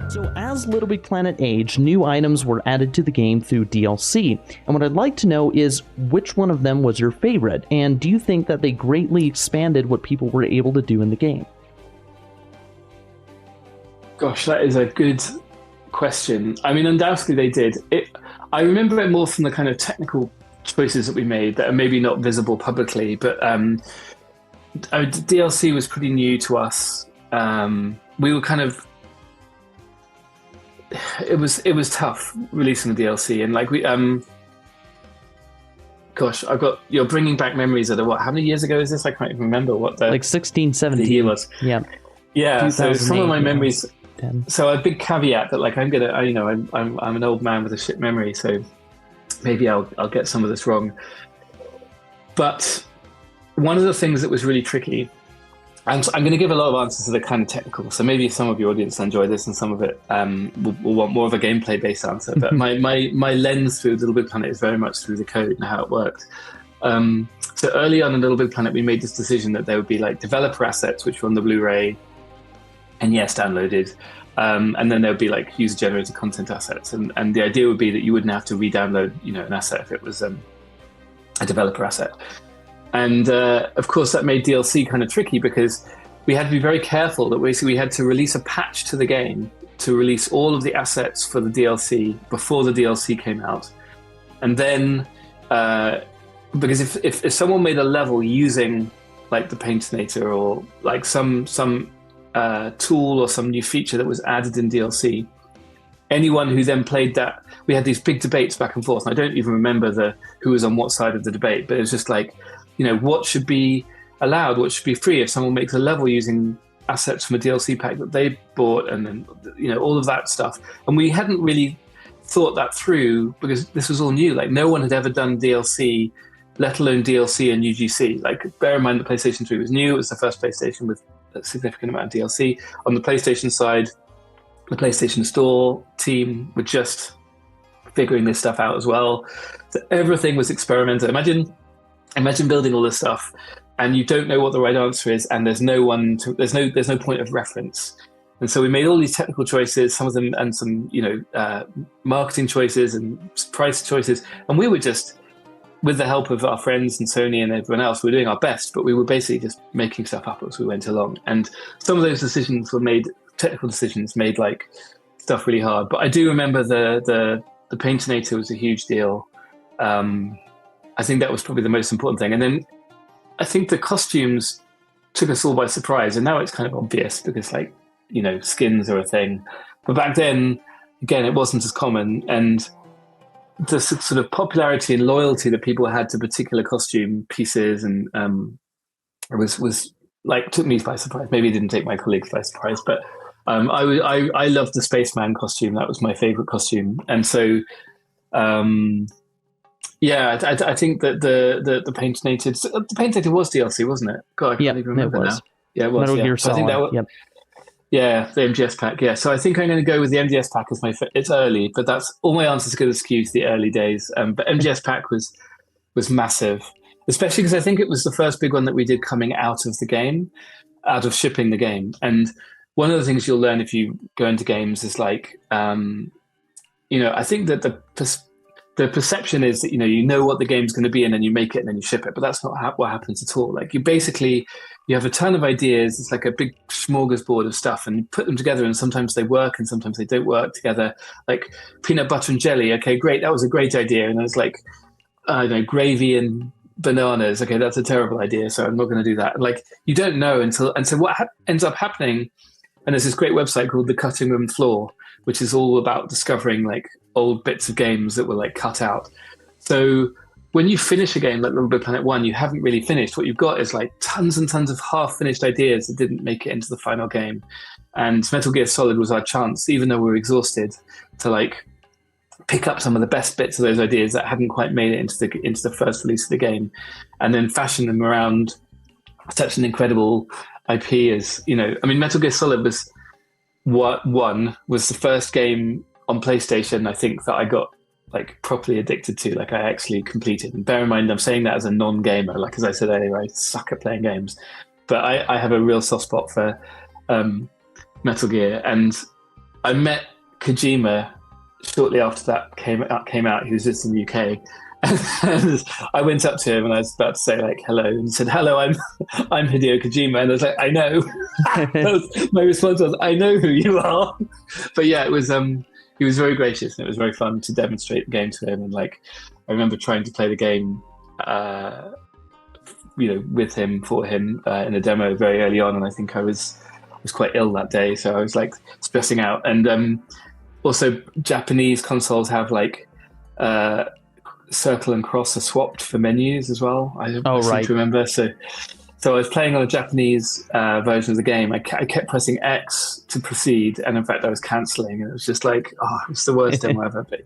So as Little Big Planet aged, new items were added to the game through DLC, and what I'd like to know is which one of them was your favorite, and do you think that they greatly expanded what people were able to do in the game? Gosh, that is a good question. I mean, undoubtedly they did. I remember it more from the kind of technical choices that we made that are maybe not visible publicly, but DLC was pretty new to us. We were kind of... It was tough releasing the DLC, and like gosh, you're bringing back memories of how many years ago is this? I can't even remember what the 16, 17 the year was. Yeah. So some of my memories. 10. So a big caveat that like I'm an old man with a shit memory, so maybe I'll get some of this wrong. But one of the things that was really tricky. I'm going to give a lot of answers that are kind of technical, so maybe some of your audience enjoy this and some of it will want more of a gameplay-based answer. But my lens through Little Big Planet is very much through the code and how it worked. So early on in Little Big Planet, we made this decision that there would be like developer assets, which were on the Blu-ray, and yes, downloaded. And then there would be like user-generated content assets. And the idea would be that you wouldn't have to re-download an asset if it was a developer asset. And of course, that made DLC kind of tricky because we had to be very careful that basically we had to release a patch to the game to release all of the assets for the DLC before the DLC came out. And then, because if someone made a level using like the Paintinator or like some tool or some new feature that was added in DLC, anyone who then played that, we had these big debates back and forth. And I don't even remember who was on what side of the debate, but it was just like, what should be allowed, what should be free if someone makes a level using assets from a DLC pack that they bought, and then, all of that stuff. And we hadn't really thought that through because this was all new. Like no one had ever done DLC, let alone DLC and UGC. Like bear in mind the PlayStation 3 was new. It was the first PlayStation with a significant amount of DLC. On the PlayStation side, the PlayStation Store team were just figuring this stuff out as well. So everything was experimental. Imagine building all this stuff and you don't know what the right answer is, and there's no point of reference. And so we made all these technical choices, some of them, and some marketing choices and price choices, and we were just, with the help of our friends and Sony and everyone else, we were doing our best, but we were basically just making stuff up as we went along. And some of those decisions were made, technical decisions made like stuff really hard. But I do remember the Paintinator was a huge deal. I think that was probably the most important thing. And then I think the costumes took us all by surprise. And now it's kind of obvious because skins are a thing. But back then, again, it wasn't as common. And the sort of popularity and loyalty that people had to particular costume pieces and was like, took me by surprise. Maybe it didn't take my colleagues by surprise, but I loved the Spaceman costume. That was my favorite costume. And so, I think that the Paintinator was DLC, wasn't it? God, I can't even remember now. Yeah, it was. Metal Gear Solid. I think that was, yeah, the MGS pack. Yeah, so I think I'm going to go with the MGS pack as my. It's early, but that's all my answers going to skew to the early days. But MGS pack was massive, especially because I think it was the first big one that we did coming out of the game, out of shipping the game. And one of the things you'll learn if you go into games is like, I think that the perception is that you know what the game's going to be and then you make it and then you ship it, but that's not what happens at all. Like you have a ton of ideas. It's like a big smorgasbord of stuff, and you put them together, and sometimes they work and sometimes they don't work together. Like peanut butter and jelly. Okay, great, that was a great idea. And it's like, I don't know, gravy and bananas. Okay, that's a terrible idea, so I'm not going to do that. And like you don't know until. And so what ends up happening? And there's this great website called The Cutting Room Floor, which is all about discovering like old bits of games that were like cut out. So when you finish a game like Little Big Planet 1, you haven't really finished. What you've got is like tons and tons of half-finished ideas that didn't make it into the final game. And Metal Gear Solid was our chance, even though we were exhausted, to like pick up some of the best bits of those ideas that hadn't quite made it into the first release of the game, and then fashion them around such an incredible IP as, Metal Gear Solid was the first game on PlayStation, I think, that I got like properly addicted to, like I actually completed. And bear in mind, I'm saying that as a non-gamer. Like as I said earlier, I suck at playing games, but I have a real soft spot for Metal Gear. And I met Kojima shortly after that came out. He was just in the UK. And I went up to him and I was about to say like hello, and he said, "Hello, I'm Hideo Kojima." And I was like, "I know." My response was, "I know who you are." But yeah, it was he was very gracious, and it was very fun to demonstrate the game to him. And like I remember trying to play the game with him, for him, in a demo very early on, and I think I was quite ill that day, so I was like stressing out. And also Japanese consoles have like circle and cross are swapped for menus as well. I seem to remember. So I was playing on a Japanese version of the game. I kept pressing X to proceed, and in fact I was cancelling, and it was just like, it's the worst demo ever. But